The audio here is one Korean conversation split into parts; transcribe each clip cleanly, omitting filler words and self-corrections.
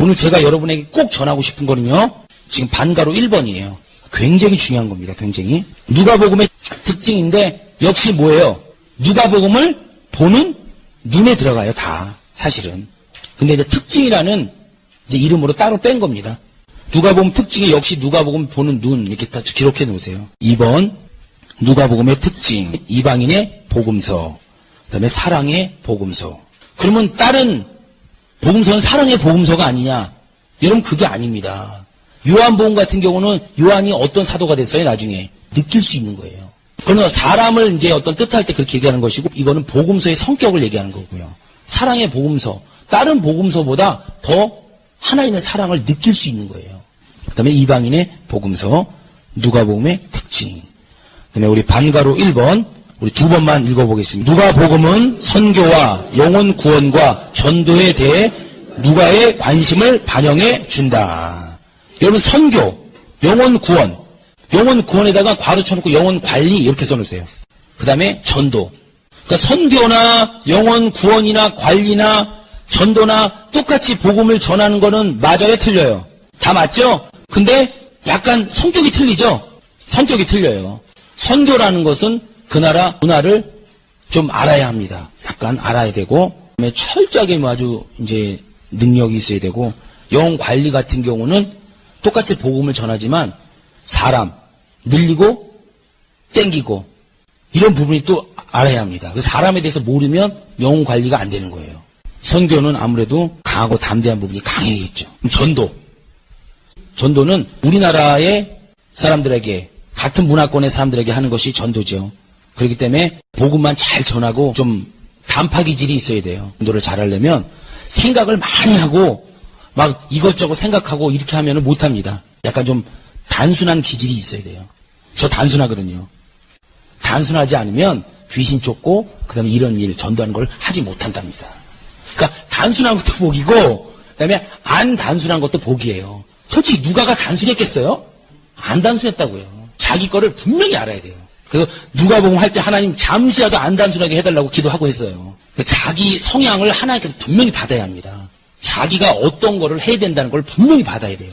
오늘 제가 여러분에게 꼭 전하고 싶은 거는요, 지금 반가로 1번이에요. 굉장히 중요한 겁니다. 굉장히. 누가복음의 특징인데 역시 뭐예요? 누가복음을 보는 눈에 들어가요. 다 사실은. 근데 이제 특징이라는 이제 이름으로 따로 뺀 겁니다. 누가복음 특징이 역시 누가복음 보는 눈 이렇게 다 기록해 놓으세요. 2번 누가복음의 특징 이방인의 복음서, 그다음에 사랑의 복음서. 그러면 다른 복음서는 사랑의 복음서가 아니냐? 여러분 그게 아닙니다. 요한복음 같은 경우는 요한이 어떤 사도가 됐어요? 나중에 느낄 수 있는 거예요. 그러나 사람을 이제 어떤 뜻할 때 그렇게 얘기하는 것이고, 이거는 복음서의 성격을 얘기하는 거고요. 사랑의 복음서, 다른 복음서보다 더 하나님의 사랑을 느낄 수 있는 거예요. 그 다음에 이방인의 복음서, 누가복음의 특징. 그 다음에 우리 반가로 1번, 우리 두 번만 읽어보겠습니다. 누가복음은 선교와 영혼 구원과 전도에 대해 누가의 관심을 반영해 준다. 여러분 선교, 영혼 구원, 영혼 구원에다가 괄호 쳐놓고 영혼 관리 이렇게 써놓으세요. 그 다음에 전도. 그러니까 선교나 영혼 구원이나 관리나 전도나 똑같이 복음을 전하는 거는 맞아요, 틀려요? 다 맞죠? 근데 약간 성격이 틀리죠? 성격이 틀려요. 선교라는 것은 그 나라 문화를 좀 알아야 합니다. 약간 알아야 되고, 그다음에 철저하게 아주 이제 능력이 있어야 되고, 영혼 관리 같은 경우는 똑같이 복음을 전하지만 사람 늘리고 땡기고 이런 부분이 또 알아야 합니다. 그 사람에 대해서 모르면 영혼 관리가 안 되는 거예요. 선교는 아무래도 강하고 담대한 부분이 강해야겠죠. 전도는 우리나라의 사람들에게, 같은 문화권의 사람들에게 하는 것이 전도죠. 그렇기 때문에 복음만 잘 전하고 좀 단파 기질이 있어야 돼요. 전도를 잘하려면 생각을 많이 하고 막 이것저것 생각하고 이렇게 하면 못합니다. 약간 좀 단순한 기질이 있어야 돼요. 저 단순하거든요. 단순하지 않으면 귀신 쫓고 그 다음에 이런 일 전도하는 걸 하지 못한답니다. 그러니까 단순한 것도 복이고 그 다음에 안 단순한 것도 복이에요. 솔직히 누가가 단순했겠어요? 안 단순했다고요. 자기 거를 분명히 알아야 돼요. 그래서 누가복음 할 때 하나님 잠시라도 안 단순하게 해달라고 기도하고 했어요. 자기 성향을 하나님께서 분명히 받아야 합니다. 자기가 어떤 거를 해야 된다는 걸 분명히 받아야 돼요.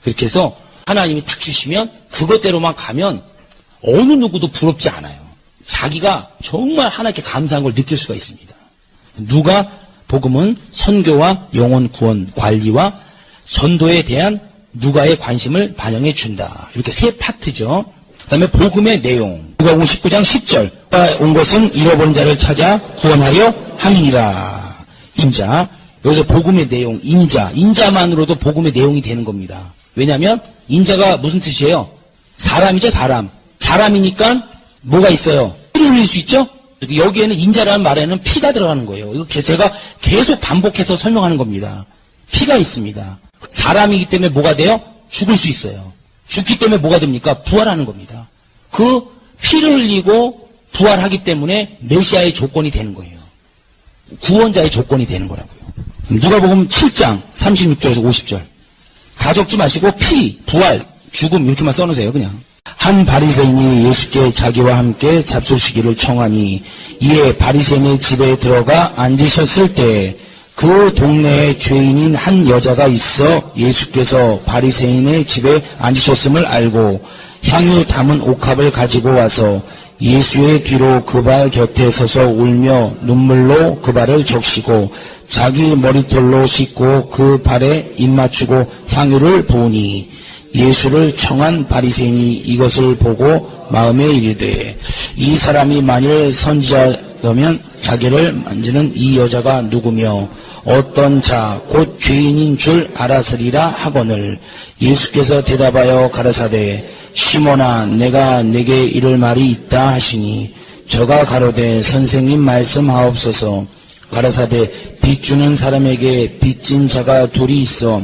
그렇게 해서 하나님이 딱 주시면 그것대로만 가면 어느 누구도 부럽지 않아요. 자기가 정말 하나님께 감사한 걸 느낄 수가 있습니다. 누가복음은 선교와 영혼 구원 관리와 전도에 대한 누가의 관심을 반영해 준다. 이렇게 세 파트죠. 그 다음에 복음의 내용. 누가복음 19장 10절. 온 것은 잃어버린 자를 찾아 구원하려 함이니라. 인자. 여기서 복음의 내용, 인자만으로도 복음의 내용이 되는 겁니다. 왜냐하면 인자가 무슨 뜻이에요? 사람이죠, 사람. 사람이니까 뭐가 있어요? 피를 흘릴 수 있죠? 여기에는 인자라는 말에는 피가 들어가는 거예요. 이거 제가 계속 반복해서 설명하는 겁니다. 피가 있습니다. 사람이기 때문에 뭐가 돼요? 죽을 수 있어요. 죽기 때문에 뭐가 됩니까? 부활하는 겁니다. 그 피를 흘리고 부활하기 때문에 메시아의 조건이 되는 거예요. 구원자의 조건이 되는 거라고요. 누가복음 7장 36절에서 50절. 다 적지 마시고 피, 부활, 죽음 이렇게만 써놓으세요. 그냥. 한 바리새인이 예수께 자기와 함께 잡수시기를 청하니 이에 바리새인의 집에 들어가 앉으셨을 때 그 동네에 죄인인 한 여자가 있어 예수께서 바리새인의 집에 앉으셨음을 알고 향유 담은 옥합을 가지고 와서 예수의 뒤로 그 발 곁에 서서 울며 눈물로 그 발을 적시고 자기 머리털로 씻고 그 발에 입 맞추고 향유를 부으니 예수를 청한 바리새인이 이것을 보고 마음에 이르되 이 사람이 만일 선지자라면 자기를 만지는 이 여자가 누구며 어떤 자 곧 죄인인 줄 알았으리라 하거늘 예수께서 대답하여 가라사대 시몬아 내가 내게 이를 말이 있다 하시니 저가 가로되 선생님 말씀하옵소서. 가라사대 빚 주는 사람에게 빚진 자가 둘이 있어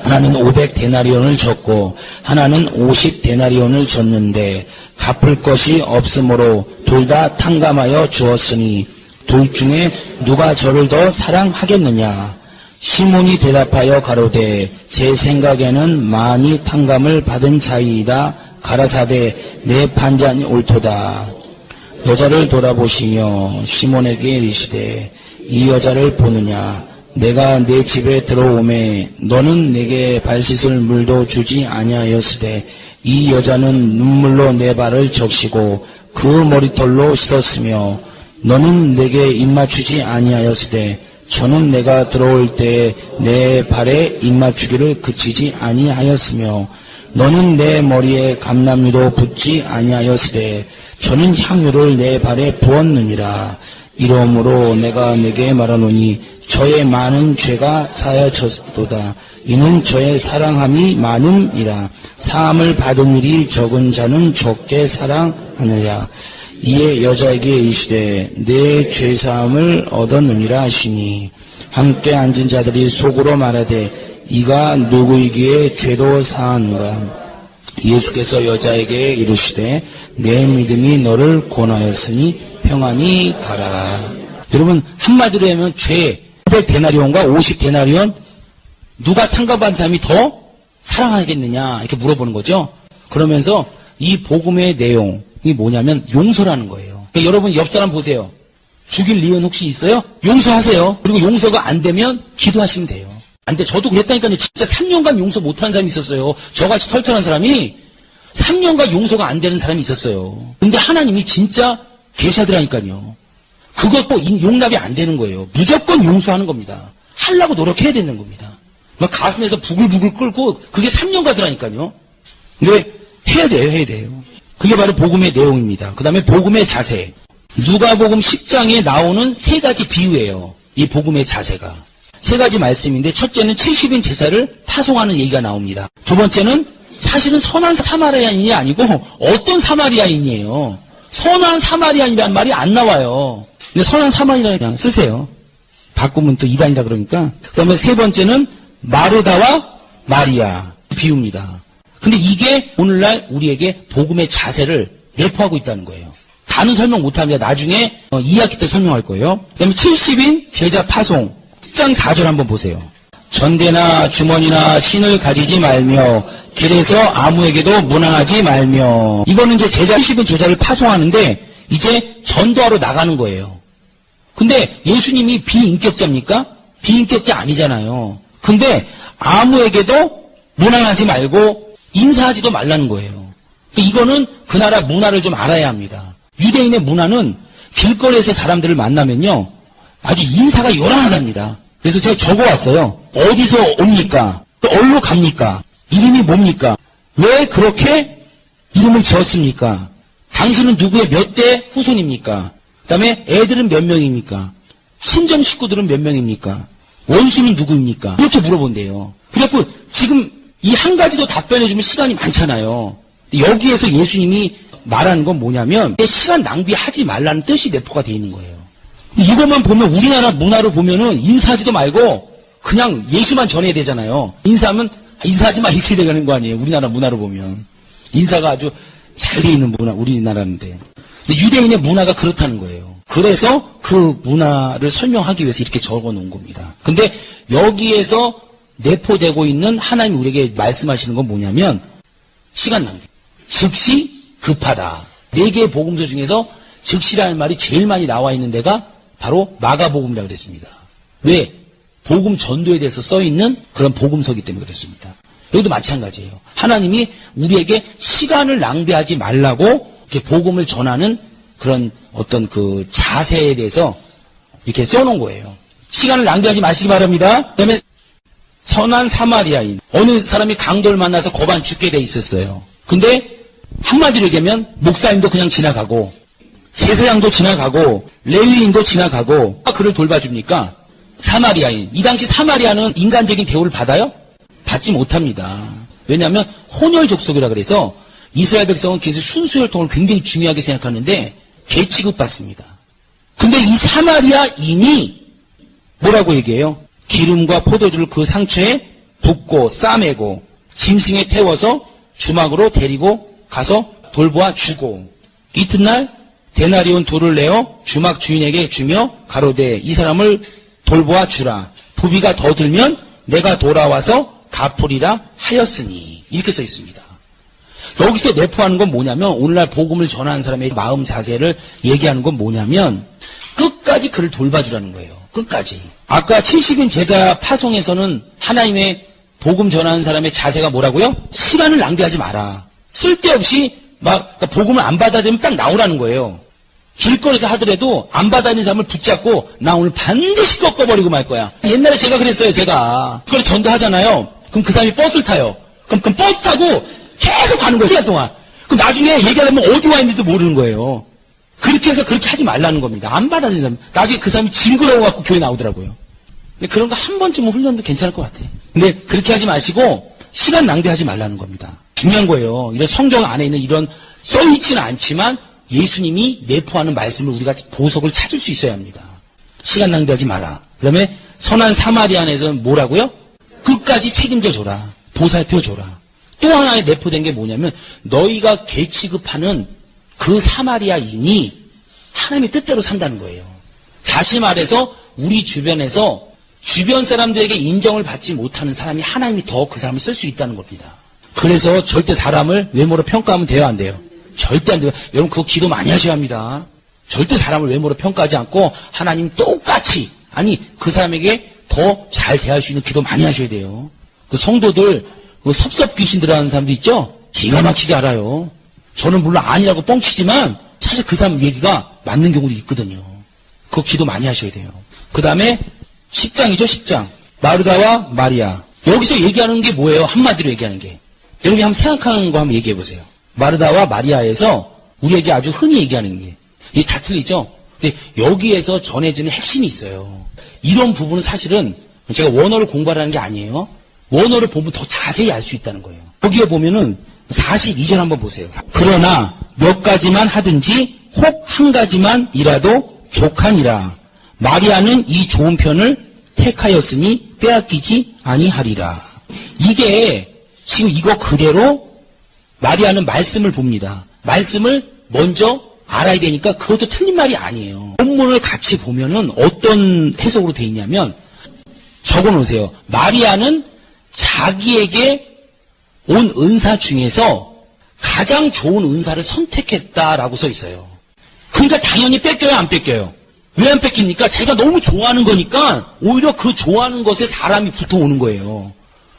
하나는 500데나리온을 줬고 하나는 50데나리온을 줬는데 갚을 것이 없으므로 둘 다 탕감하여 주었으니 둘 중에 누가 저를 더 사랑하겠느냐. 시몬이 대답하여 가로되 제 생각에는 많이 탕감을 받은 자이다. 가라사대 내 판단이 옳도다. 여자를 돌아보시며 시몬에게 이르시되 이 여자를 보느냐. 내가 내 집에 들어오매 너는 내게 발 씻을 물도 주지 아니하였으되 이 여자는 눈물로 내 발을 적시고 그 머리털로 씻었으며 너는 내게 입맞추지 아니하였으되 저는 내가 들어올 때에 내 발에 입맞추기를 그치지 아니하였으며 너는 내 머리에 감람유도 붓지 아니하였으되 저는 향유를 내 발에 부었느니라. 이러므로 내가 내게 말하노니 저의 많은 죄가 사하여졌도다. 이는 저의 사랑함이 많음이라. 사함을 받은 일이 적은 자는 적게 사랑하느니라. 이에 여자에게 이르시되 내 죄사함을 얻었느니라 하시니 함께 앉은 자들이 속으로 말하되 이가 누구이기에 죄도 사하는가. 예수께서 여자에게 이르시되 내 믿음이 너를 구원하였으니 평안히 가라. 여러분 한마디로 하면 죄 500데나리온과 50데나리온 누가 탕감받은 사람이 더 사랑하겠느냐 이렇게 물어보는 거죠. 그러면서 이 복음의 내용이 뭐냐면 용서라는 거예요. 그러니까 여러분 옆 사람 보세요. 죽일 리은 혹시 있어요? 용서하세요. 그리고 용서가 안 되면 기도하시면 돼요. 안 돼. 저도 그랬다니까요. 진짜 3년간 용서 못하는 사람이 있었어요. 저같이 털털한 사람이 3년간 용서가 안 되는 사람이 있었어요. 근데 하나님이 진짜 계시하더라니까요. 그것도 용납이 안 되는 거예요. 무조건 용서하는 겁니다. 하려고 노력해야 되는 겁니다. 막 가슴에서 부글부글 끓고 그게 3년 가더라니까요. 근데 해야 돼요. 그게 바로 복음의 내용입니다. 그 다음에 복음의 자세. 누가복음 10장에 나오는 3가지 비유예요. 이 복음의 자세가. 3가지 말씀인데 첫째는 70인 제사를 파송하는 얘기가 나옵니다. 두 번째는 사실은 선한 사마리아인이 아니고 어떤 사마리아인이에요. 선한 사마리아인이라는 말이 안 나와요. 근데 선한 사마리아인 그냥 쓰세요. 바꾸면 또 이단이라 그러니까. 그 다음에 세 번째는 마르다와 마리아 비유입니다. 근데 이게 오늘날 우리에게 복음의 자세를 내포하고 있다는 거예요. 다는 설명 못합니다. 나중에 2학기 때 설명할 거예요. 그 다음에 70인 제자 파송 10장 4절 한번 보세요. 전대나 주머니나 신을 가지지 말며 길에서 아무에게도 문항하지 말며. 이거는 이제 70인 제자를 파송하는데 이제 전도하러 나가는 거예요. 근데 예수님이 비인격자입니까? 비인격자 아니잖아요. 근데 아무에게도 문항하지 말고 인사하지도 말라는 거예요. 이거는 그 나라 문화를 좀 알아야 합니다. 유대인의 문화는 길거리에서 사람들을 만나면요 아주 인사가 요란하답니다. 그래서 제가 적어왔어요. 어디서 옵니까? 어디로 갑니까? 이름이 뭡니까? 왜 그렇게 이름을 지었습니까? 당신은 누구의 몇 대 후손입니까? 그 다음에 애들은 몇 명입니까? 친정 식구들은 몇 명입니까? 원수는 누구입니까? 이렇게 물어본대요. 그래갖고 지금 이 한 가지도 답변해주면 시간이 많잖아요. 여기에서 예수님이 말하는 건 뭐냐면 시간 낭비하지 말라는 뜻이 내포가 되어 있는 거예요. 이것만 보면 우리나라 문화로 보면은 인사하지도 말고 그냥 예수만 전해야 되잖아요. 인사하면 인사하지 마 이렇게 되는 거 아니에요. 우리나라 문화로 보면. 인사가 아주 잘 돼 있는 문화 우리나라인데. 근데 유대인의 문화가 그렇다는 거예요. 그래서 그 문화를 설명하기 위해서 이렇게 적어 놓은 겁니다. 근데 여기에서 내포되고 있는 하나님이 우리에게 말씀하시는 건 뭐냐면 시간 낭비. 즉시 급하다. 4개의 복음서 중에서 즉시라는 말이 제일 많이 나와 있는 데가 바로 마가복음이라고 그랬습니다. 왜? 복음 전도에 대해서 써있는 그런 복음서기 때문에 그렇습니다. 여기도 마찬가지예요. 하나님이 우리에게 시간을 낭비하지 말라고 이렇게 복음을 전하는 그런 어떤 그 자세에 대해서 이렇게 써놓은 거예요. 시간을 낭비하지 마시기 바랍니다. 그다음에 선한 사마리아인. 어느 사람이 강도를 만나서 고반 죽게 돼 있었어요. 근데 한마디로 얘기하면 목사님도 그냥 지나가고 제사장도 지나가고 레위인도 지나가고 그를 돌봐줍니까? 사마리아인. 이 당시 사마리아는 인간적인 대우를 받아요? 받지 못합니다. 왜냐하면 혼혈 족속이라 그래서 이스라엘 백성은 계속 순수혈통을 굉장히 중요하게 생각하는데 개 취급받습니다. 근데 이 사마리아인이 뭐라고 얘기해요? 기름과 포도주를 그 상처에 붓고 싸매고 짐승에 태워서 주막으로 데리고 가서 돌보아 주고 이튿날 데나리온 2를 내어 주막 주인에게 주며 가로되 이 사람을 돌보아 주라. 부비가 더 들면 내가 돌아와서 갚으리라 하였으니. 이렇게 써 있습니다. 여기서 내포하는 건 뭐냐면 오늘날 복음을 전하는 사람의 마음 자세를 얘기하는 건 뭐냐면 끝까지 그를 돌봐주라는 거예요. 끝까지. 아까 70인 제자 파송에서는 하나님의 복음 전하는 사람의 자세가 뭐라고요? 시간을 낭비하지 마라. 쓸데없이 그러니까 복음을 안 받아들이면 딱 나오라는 거예요. 길거리에서 하더라도 안 받아들이는 사람을 붙잡고 나 오늘 반드시 꺾어버리고 말 거야. 옛날에 제가 그랬어요. 제가 그걸 전도하잖아요. 그럼 그 사람이 버스를 타요. 그럼 버스 타고 계속 가는 거예요. 시간 동안. 그럼 나중에 얘기하려면 어디 와 있는지도 모르는 거예요. 그렇게 해서 그렇게 하지 말라는 겁니다. 안 받아들이는 사람. 나중에 그 사람이 징그러워갖고 교회 나오더라고요. 근데 그런 거 한 번쯤은 훈련도 괜찮을 것 같아요. 근데 그렇게 하지 마시고 시간 낭비하지 말라는 겁니다. 중요한 거예요. 이런 성경 안에 있는 이런 써있지는 않지만 예수님이 내포하는 말씀을 우리가 보석을 찾을 수 있어야 합니다. 시간 낭비하지 마라. 그 다음에 선한 사마리아인에서는 뭐라고요? 끝까지 책임져 줘라. 보살펴 줘라. 또 하나에 내포된 게 뭐냐면 너희가 개 취급하는 그 사마리아인이 하나님의 뜻대로 산다는 거예요. 다시 말해서 우리 주변에서 주변 사람들에게 인정을 받지 못하는 사람이 하나님이 더 그 사람을 쓸 수 있다는 겁니다. 그래서 절대 사람을 외모로 평가하면 돼요, 안 돼요? 절대 안 돼요. 여러분 그거 기도 많이 하셔야 합니다. 절대 사람을 외모로 평가하지 않고 하나님 똑같이 그 사람에게 더 잘 대할 수 있는 기도 많이 하셔야 돼요. 그 성도들 그 섭섭 귀신 들어가는 사람도 있죠? 기가 막히게 알아요. 저는 물론 아니라고 뻥치지만 사실 그 사람 얘기가 맞는 경우도 있거든요. 그거 기도 많이 하셔야 돼요. 그 다음에 10장이죠, 10장. 마르다와 마리아. 여기서 얘기하는 게 뭐예요? 한마디로 얘기하는 게. 여러분이 한번 생각하는 거 한번 얘기해 보세요. 마르다와 마리아에서 우리에게 아주 흔히 얘기하는 게. 이게 다 틀리죠? 근데 여기에서 전해지는 핵심이 있어요. 이런 부분은 사실은 제가 원어를 공부하라는 게 아니에요. 원어를 보면 더 자세히 알 수 있다는 거예요. 여기에 보면은 42절 한번 보세요. 그러나 몇 가지만 하든지 혹 한 가지만 이라도 족하니라. 마리아는 이 좋은 편을 택하였으니 빼앗기지 아니하리라. 이게 지금 이거 그대로 마리아는 말씀을 봅니다. 말씀을 먼저 알아야 되니까 그것도 틀린 말이 아니에요. 본문을 같이 보면은 어떤 해석으로 돼 있냐면 적어놓으세요. 마리아는 자기에게 온 은사 중에서 가장 좋은 은사를 선택했다라고 써 있어요. 그러니까 당연히 뺏겨요, 안 뺏겨요? 왜 안 뺏깁니까? 자기가 너무 좋아하는 거니까 오히려 그 좋아하는 것에 사람이 붙어오는 거예요.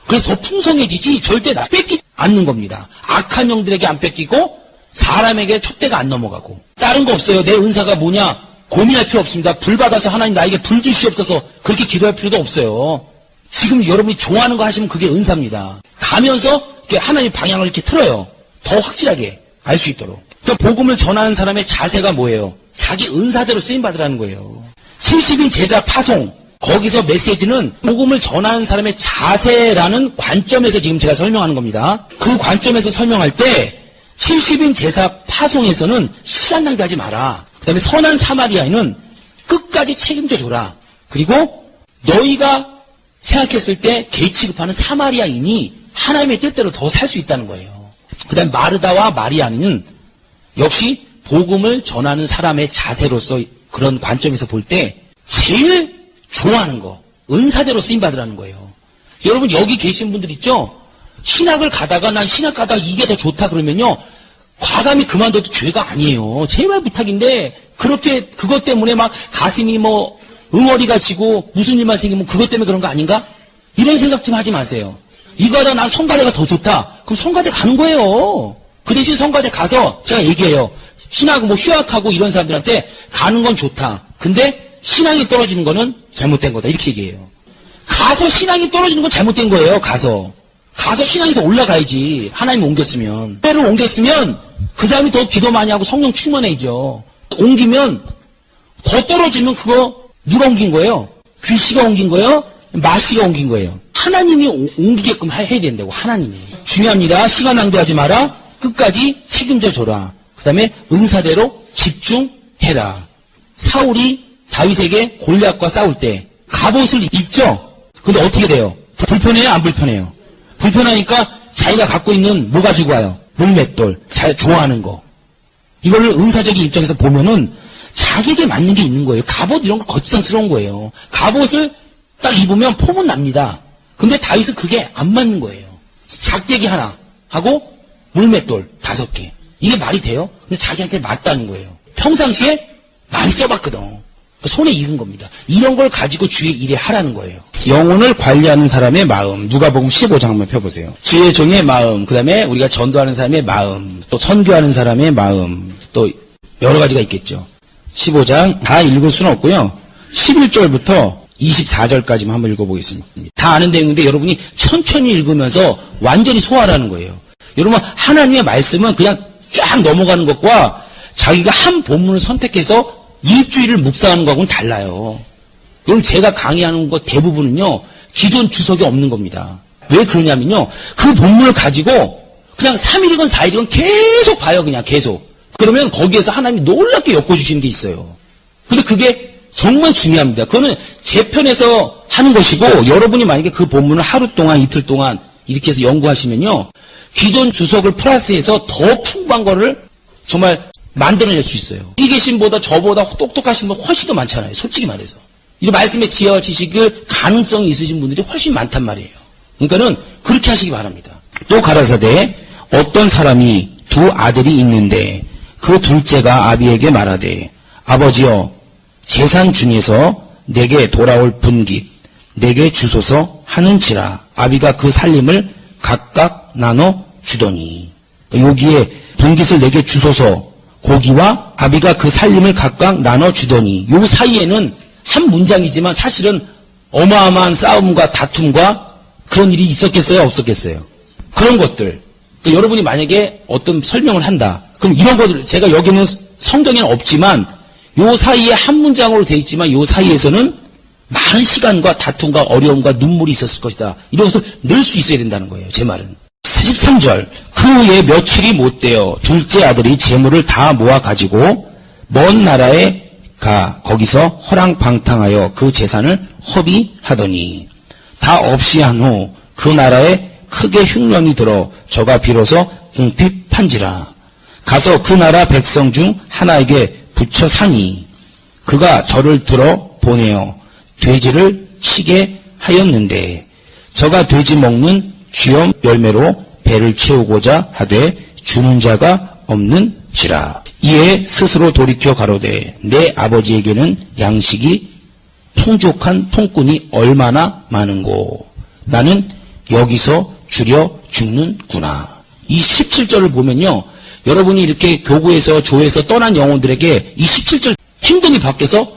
그래서 더 풍성해지지 절대 뺏기지 않는 겁니다. 악한 영들에게 안 뺏기고 사람에게 촛대가 안 넘어가고. 다른 거 없어요. 내 은사가 뭐냐 고민할 필요 없습니다. 불 받아서 하나님 나에게 불 주시옵소서 그렇게 기도할 필요도 없어요. 지금 여러분이 좋아하는 거 하시면 그게 은사입니다. 가면서 이렇게 하나님 방향을 이렇게 틀어요. 더 확실하게 알 수 있도록. 그러니까 복음을 전하는 사람의 자세가 뭐예요? 자기 은사대로 쓰임받으라는 거예요. 70인 제자 파송. 거기서 메시지는 복음을 전하는 사람의 자세라는 관점에서 지금 제가 설명하는 겁니다. 그 관점에서 설명할 때 70인 제자 파송에서는 시간 낭비하지 마라. 그 다음에 선한 사마리아인은 끝까지 책임져 줘라. 그리고 너희가 생각했을 때 개 취급하는 사마리아인이 하나님의 뜻대로 더 살 수 있다는 거예요. 그 다음에 마르다와 마리아는 역시 복음을 전하는 사람의 자세로서 그런 관점에서 볼 때 제일 좋아하는 거, 은사대로 쓰임받으라는 거예요. 여러분 여기 계신 분들 있죠? 신학을 가다가 난 신학 가다가 이게 더 좋다 그러면요. 과감히 그만둬도 죄가 아니에요. 제발 부탁인데 그렇게 그것 때문에 막 가슴이 뭐 응어리가 지고 무슨 일만 생기면 그것 때문에 그런 거 아닌가? 이런 생각 좀 하지 마세요. 이거 하다 난 성가대가 더 좋다. 그럼 성가대 가는 거예요. 그 대신 성가대 가서 제가 얘기해요. 신학 뭐 휴학하고 이런 사람들한테 가는 건 좋다. 근데 신앙이 떨어지는 거는 잘못된 거다. 이렇게 얘기해요. 가서 신앙이 떨어지는 건 잘못된 거예요. 가서 신앙이 더 올라가야지. 하나님 옮겼으면. 때를 옮겼으면 그 사람이 더 기도 많이 하고 성령 충만해지죠. 옮기면 더 떨어지면 그거 누가 옮긴 거예요? 귀씨가 옮긴 거예요? 마씨가 옮긴 거예요. 하나님이 옮기게끔 해야 된다고. 하나님이. 중요합니다. 시간 낭비하지 마라. 끝까지 책임져 줘라. 그 다음에 은사대로 집중해라. 사울이 다윗에게 골리앗과 싸울 때 갑옷을 입죠? 근데 어떻게 돼요? 불편해요? 안 불편해요? 불편하니까 자기가 갖고 있는 뭐 가지고 와요? 물맷돌. 잘 좋아하는 거. 이거를 은사적인 입장에서 보면은 자기에게 맞는 게 있는 거예요. 갑옷 이런 거 거추장스러운 거예요. 갑옷을 딱 입으면 폼은 납니다. 근데 다윗은 그게 안 맞는 거예요. 작대기 하나 하고 물맷돌 5개. 이게 말이 돼요? 근데 자기한테 맞다는 거예요. 평상시에 많이 써봤거든. 손에 익은 겁니다. 이런 걸 가지고 주의 일에 하라는 거예요. 영혼을 관리하는 사람의 마음. 누가복음 15장 한번 펴보세요. 주의 종의 마음, 그 다음에 우리가 전도하는 사람의 마음, 또 선교하는 사람의 마음, 또 여러 가지가 있겠죠. 15장 다 읽을 수는 없고요. 11절부터 24절까지만 한번 읽어보겠습니다. 다 아는 내용인데 여러분이 천천히 읽으면서 완전히 소화하라는 거예요. 여러분, 하나님의 말씀은 그냥 쫙 넘어가는 것과 자기가 한 본문을 선택해서 일주일을 묵상하는 거하고는 달라요. 그럼 제가 강의하는 것 대부분은요, 기존 주석이 없는 겁니다. 왜 그러냐면요, 그 본문을 가지고 그냥 3일이건 4일이건 계속 봐요, 그냥 계속. 그러면 거기에서 하나님이 놀랍게 엮어주시는 게 있어요. 근데 그게 정말 중요합니다. 그거는 제 편에서 하는 것이고, 여러분이 만약에 그 본문을 하루 동안, 이틀 동안 이렇게 해서 연구하시면요, 기존 주석을 플러스해서 더 풍부한 거를 정말 만들어낼 수 있어요. 이 계신보다 저보다 똑똑하신 분 훨씬 더 많잖아요. 솔직히 말해서. 이 말씀의 지혜와 지식을 가능성이 있으신 분들이 훨씬 많단 말이에요. 그러니까는 그렇게 하시기 바랍니다. 또 가라사대 어떤 사람이 두 아들이 있는데 그 둘째가 아비에게 말하되 아버지여 재산 중에서 내게 돌아올 분깃 내게 주소서 하는지라. 아비가 그 살림을 각각 나눠 주더니, 여기에 분깃을 내게 주소서, 고기와 아비가 그 살림을 각각 나눠 주더니, 요 사이에는 한 문장이지만 사실은 어마어마한 싸움과 다툼과 그런 일이 있었겠어요, 없었겠어요? 그런 것들. 그러니까 여러분이 만약에 어떤 설명을 한다, 그럼 이런 것들, 제가 여기는 성경에는 없지만 요 사이에 한 문장으로 되어 있지만 요 사이에서는 많은 시간과 다툼과 어려움과 눈물이 있었을 것이다. 이런 것을 넣을 수 있어야 된다는 거예요. 제 말은. 13절. 그 후에 며칠이 못되어 둘째 아들이 재물을 다 모아가지고 먼 나라에 가 거기서 허랑방탕하여 그 재산을 허비하더니 다 없이 한 후 그 나라에 크게 흉년이 들어 저가 비로소 궁핍한지라. 가서 그 나라 백성 중 하나에게 붙여 사니 그가 저를 들어 보내어 돼지를 치게 하였는데 저가 돼지 먹는 쥐염 열매로 배를 채우고자 하되 주는 자가 없는지라. 이에 스스로 돌이켜 가로되 내 아버지에게는 양식이 풍족한 통꾼이 얼마나 많은고 나는 여기서 줄여 죽는구나. 이 17절을 보면요, 여러분이 이렇게 교구에서 조에서 떠난 영혼들에게 이 17절 행동이 바뀌어서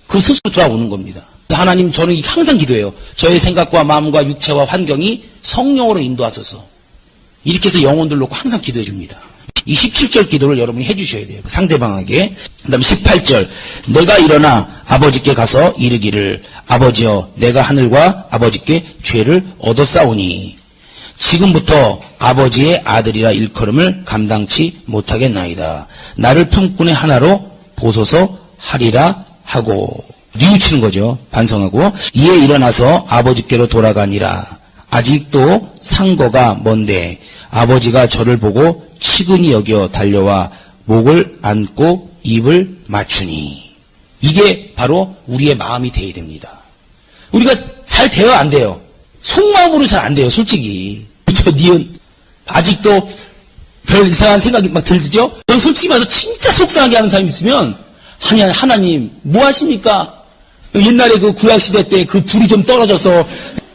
그 스스로 돌아오는 겁니다. 하나님, 저는 항상 기도해요. 저의 생각과 마음과 육체와 환경이 성령으로 인도하소서. 이렇게 해서 영혼들 놓고 항상 기도해 줍니다. 이 17절 기도를 여러분이 해주셔야 돼요. 상대방에게. 그 다음 18절. 내가 일어나 아버지께 가서 이르기를 아버지여 내가 하늘과 아버지께 죄를 얻었사오니 지금부터 아버지의 아들이라 일컬음을 감당치 못하겠나이다. 나를 품꾼의 하나로 보소서 하리라 하고 뉘우치는 거죠. 반성하고 이에 일어나서 아버지께로 돌아가니라. 아직도 상거가 먼데 아버지가 저를 보고 치근히 여겨 달려와 목을 안고 입을 맞추니. 이게 바로 우리의 마음이 돼야 됩니다. 우리가 잘 돼요, 안 돼요? 속마음으로 잘 안 돼요, 솔직히. 저 니은 아직도 별 이상한 생각이 막 들죠? 저 솔직히 말해서 진짜 속상하게 하는 사람이 있으면 하나님 뭐 하십니까? 옛날에 그 구약시대 때 그 불이 좀 떨어져서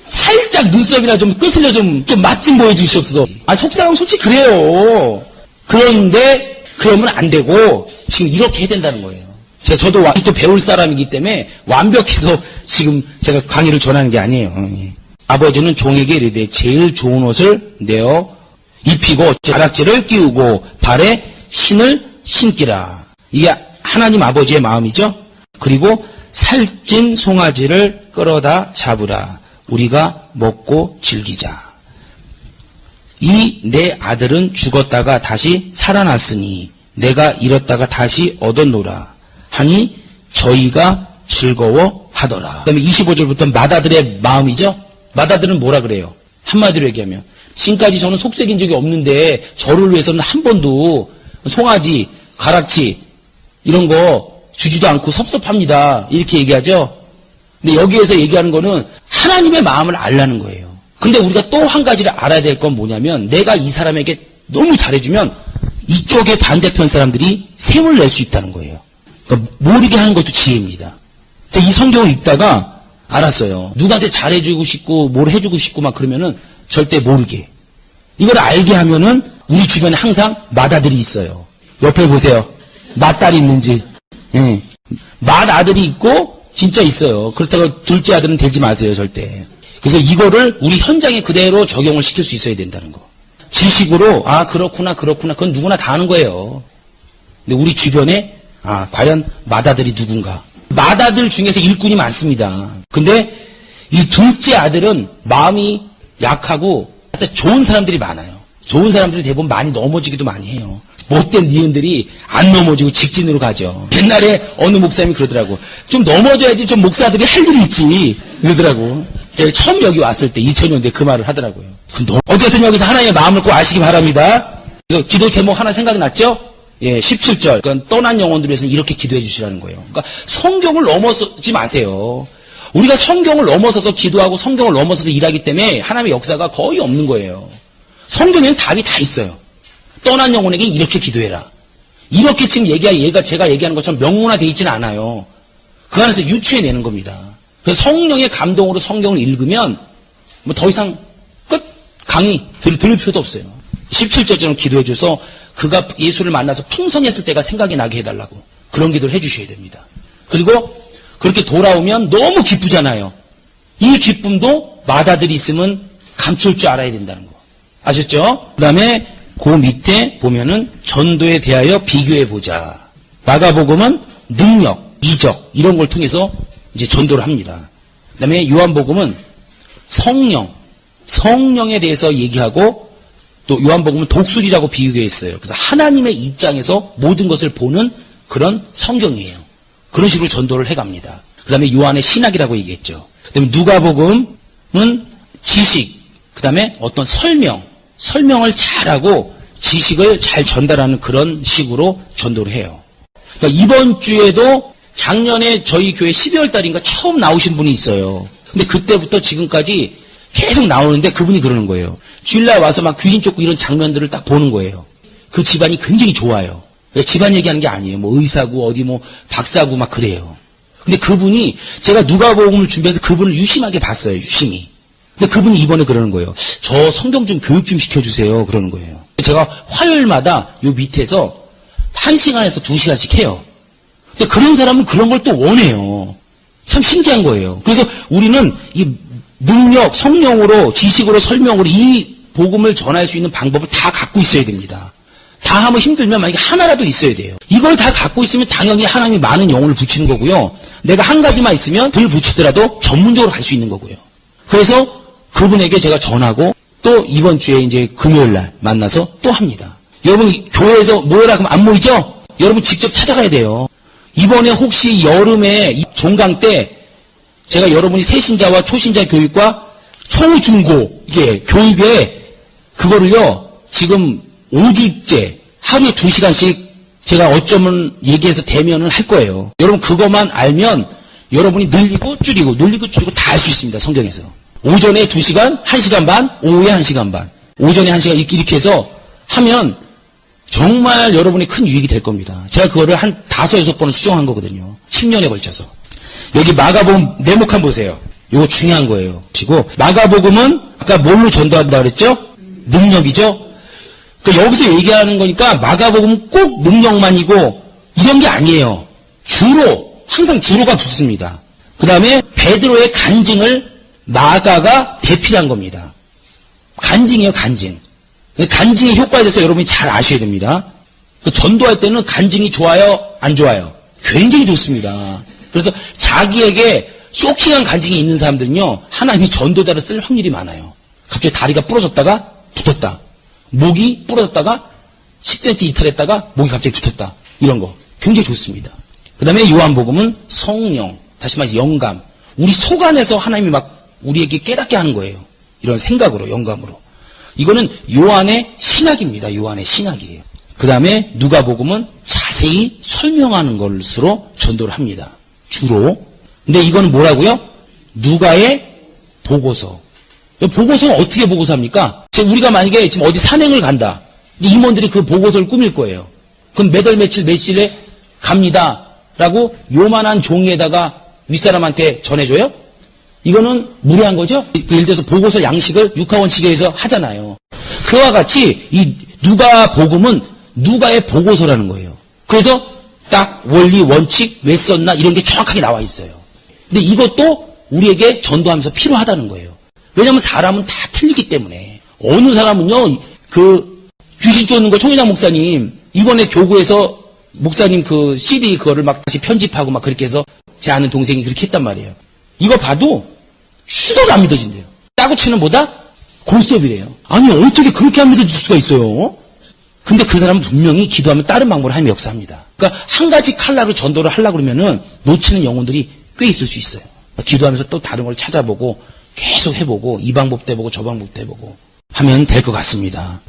살짝 눈썹이나 좀 끄슬려 좀 맛 좀 보여주시옵소서. 속상하면 솔직히 그래요. 그런데 그러면 안 되고 지금 이렇게 해야 된다는 거예요. 저도 또 배울 사람이기 때문에 완벽해서 지금 제가 강의를 전하는 게 아니에요. 아버지는 종에게 이르되 제일 좋은 옷을 내어 입히고 자락지를 끼우고 발에 신을 신기라. 이게 하나님 아버지의 마음이죠. 그리고 살찐 송아지를 끌어다 잡으라. 우리가 먹고 즐기자. 이 내 아들은 죽었다가 다시 살아났으니 내가 잃었다가 다시 얻었노라 하니 저희가 즐거워하더라. 그 다음에 25절부터 맏아들의 마음이죠. 맏아들은 뭐라 그래요? 한마디로 얘기하면 지금까지 저는 속색인 적이 없는데 저를 위해서는 한 번도 송아지, 가락지 이런 거 주지도 않고 섭섭합니다. 이렇게 얘기하죠. 근데 여기에서 얘기하는 거는 하나님의 마음을 알라는 거예요. 근데 우리가 또 한 가지를 알아야 될 건 뭐냐면 내가 이 사람에게 너무 잘해주면 이쪽에 반대편 사람들이 셈을 낼 수 있다는 거예요. 그러니까 모르게 하는 것도 지혜입니다. 이 성경을 읽다가 알았어요. 누구한테 잘해주고 싶고 뭘 해주고 싶고 막 그러면은 절대 모르게. 이걸 알게 하면은 우리 주변에 항상 맏아들이 있어요. 옆에 보세요. 맏딸이 있는지. 예. 맏아들이 있고 진짜 있어요. 그렇다고 둘째 아들은 되지 마세요. 절대. 그래서 이거를 우리 현장에 그대로 적용을 시킬 수 있어야 된다는 거. 지식으로 그렇구나 그건 누구나 다 아는 거예요. 근데 우리 주변에 과연 맏아들이 누군가. 맏아들 중에서 일꾼이 많습니다. 근데 이 둘째 아들은 마음이 약하고 좋은 사람들이 많아요. 좋은 사람들이 대부분 많이 넘어지기도 많이 해요. 못된 니은들이 안 넘어지고 직진으로 가죠. 옛날에 어느 목사님이 그러더라고. 좀 넘어져야지 좀 목사들이 할 일이 있지. 그러더라고. 제가 처음 여기 왔을 때 2000년대 그 말을 하더라고요. 어쨌든 여기서 하나님의 마음을 꼭 아시기 바랍니다. 그래서 기도 제목 하나 생각이 났죠? 예, 17절. 그러니까 떠난 영혼들을 위해서는 이렇게 기도해 주시라는 거예요. 그러니까 성경을 넘어서지 마세요. 우리가 성경을 넘어서서 기도하고 성경을 넘어서서 일하기 때문에 하나님의 역사가 거의 없는 거예요. 성경에는 답이 다 있어요. 떠난 영혼에게 이렇게 기도해라. 이렇게 지금 제가 얘기하는 것처럼 명문화되어 있지는 않아요. 그 안에서 유추해내는 겁니다. 그래서 성령의 감동으로 성경을 읽으면 뭐 더 이상 끝 강의 들을 필요도 없어요. 17절처럼 기도해줘서 그가 예수를 만나서 풍성했을 때가 생각이 나게 해달라고 그런 기도를 해주셔야 됩니다. 그리고 그렇게 돌아오면 너무 기쁘잖아요. 이 기쁨도 맏아들이 있으면 감출 줄 알아야 된다는 거. 아셨죠? 그 다음에 그 밑에 보면은 전도에 대하여 비교해보자. 마가복음은 능력, 이적 이런 걸 통해서 이제 전도를 합니다. 그 다음에 요한복음은 성령에 대해서 얘기하고 또 요한복음은 독수리라고 비유했어요. 그래서 하나님의 입장에서 모든 것을 보는 그런 성경이에요. 그런 식으로 전도를 해갑니다. 그 다음에 요한의 신학이라고 얘기했죠. 그 다음에 누가복음은 지식, 그 다음에 어떤 설명을 잘하고 지식을 잘 전달하는 그런 식으로 전도를 해요. 그러니까 이번 주에도 작년에 저희 교회 12월 달인가 처음 나오신 분이 있어요. 근데 그때부터 지금까지 계속 나오는데 그분이 그러는 거예요. 주일날 와서 막 귀신 쫓고 이런 장면들을 딱 보는 거예요. 그 집안이 굉장히 좋아요. 집안 얘기하는 게 아니에요. 뭐 의사고 어디 뭐 박사고 막 그래요. 근데 그분이 제가 누가복음을 준비해서 그분을 유심하게 봤어요. 유심히. 근데 그분이 이번에 그러는 거예요. 저 성경 좀 교육 좀 시켜주세요. 그러는 거예요. 제가 화요일마다 요 밑에서 1시간에서 2시간씩 해요. 근데 그런 사람은 그런 걸 또 원해요. 참 신기한 거예요. 그래서 우리는 이 능력, 성령으로, 지식으로, 설명으로 이 복음을 전할 수 있는 방법을 다 갖고 있어야 됩니다. 다 하면 힘들면 만약에 하나라도 있어야 돼요. 이걸 다 갖고 있으면 당연히 하나님이 많은 영혼을 붙이는 거고요. 내가 한 가지만 있으면 덜 붙이더라도 전문적으로 갈 수 있는 거고요. 그래서 그분에게 제가 전하고 또 이번 주에 이제 금요일 날 만나서 또 합니다. 여러분 교회에서 모여라 그러면 안 모이죠? 여러분 직접 찾아가야 돼요. 이번에 혹시 여름에 종강 때 제가 여러분이 새신자와 초신자 교육과 초중고 이게 교육에 그거를요 지금 5주째 하루에 2시간씩 제가 어쩌면 얘기해서 대면을 할 거예요. 여러분 그것만 알면 여러분이 늘리고 줄이고 다 할 수 있습니다. 성경에서. 오전에 2시간, 1시간 반, 오후에 1시간 반. 오전에 1시간 이렇게 해서 하면 정말 여러분이 큰 유익이 될 겁니다. 제가 그거를 한 5-6번을 수정한 거거든요. 10년에 걸쳐서. 여기 마가복음 네모칸 보세요. 이거 중요한 거예요. 그리고 마가복음은 아까 뭘로 전도한다 그랬죠? 능력이죠? 그러니까 여기서 얘기하는 거니까 마가복음은 꼭 능력만이고 이런 게 아니에요. 항상 주로가 붙습니다. 그 다음에 베드로의 간증을 마가가 대필한 겁니다. 간증이에요, 간증. 간증의 효과에 대해서 여러분이 잘 아셔야 됩니다. 전도할 때는 간증이 좋아요, 안 좋아요? 굉장히 좋습니다. 그래서 자기에게 쇼킹한 간증이 있는 사람들은요, 하나님이 전도자를 쓸 확률이 많아요. 갑자기 다리가 부러졌다가 붙었다. 목이 부러졌다가 10cm 이탈했다가 목이 갑자기 붙었다. 이런 거 굉장히 좋습니다. 그 다음에 요한복음은 성령, 다시 말해서 영감. 우리 속 안에서 하나님이 막 우리에게 깨닫게 하는 거예요. 이런 생각으로, 영감으로. 이거는 요한의 신학입니다. 요한의 신학이에요. 그 다음에 누가복음은 자세히 설명하는 것으로 전도를 합니다. 주로. 근데 이거는 뭐라고요? 누가의 보고서. 보고서는 어떻게 보고서합니까? 지금 우리가 만약에 지금 어디 산행을 간다. 이제 임원들이 그 보고서를 꾸밀 거예요. 그럼 몇 월 며칠 며칠에 갑니다. 라고 요만한 종이에다가 윗사람한테 전해줘요? 이거는 무례한 거죠? 예를 들어서 보고서 양식을 육하원칙에서 하잖아요. 그와 같이 이 누가 복음은 누가의 보고서라는 거예요. 그래서 딱 원리, 원칙, 왜 썼나 이런 게 정확하게 나와 있어요. 근데 이것도 우리에게 전도하면서 필요하다는 거예요. 왜냐하면 사람은 다 틀리기 때문에. 어느 사람은요, 귀신 쫓는 거 총회장 목사님, 이번에 교구에서 목사님 CD 그거를 막 다시 편집하고 막 그렇게 해서 제 아는 동생이 그렇게 했단 말이에요. 이거 봐도 죽어도 안 믿어진대요. 따고 치는 보다 고스톱이래요. 아니, 어떻게 그렇게 안 믿어질 수가 있어요? 근데 그 사람은 분명히 기도하면 다른 방법을 하면 역사합니다. 그러니까 한 가지 칼라로 전도를 하려고 그러면은 놓치는 영혼들이 꽤 있을 수 있어요. 기도하면서 또 다른 걸 찾아보고 계속 해보고 이 방법도 해보고 저 방법도 해보고 하면 될 것 같습니다.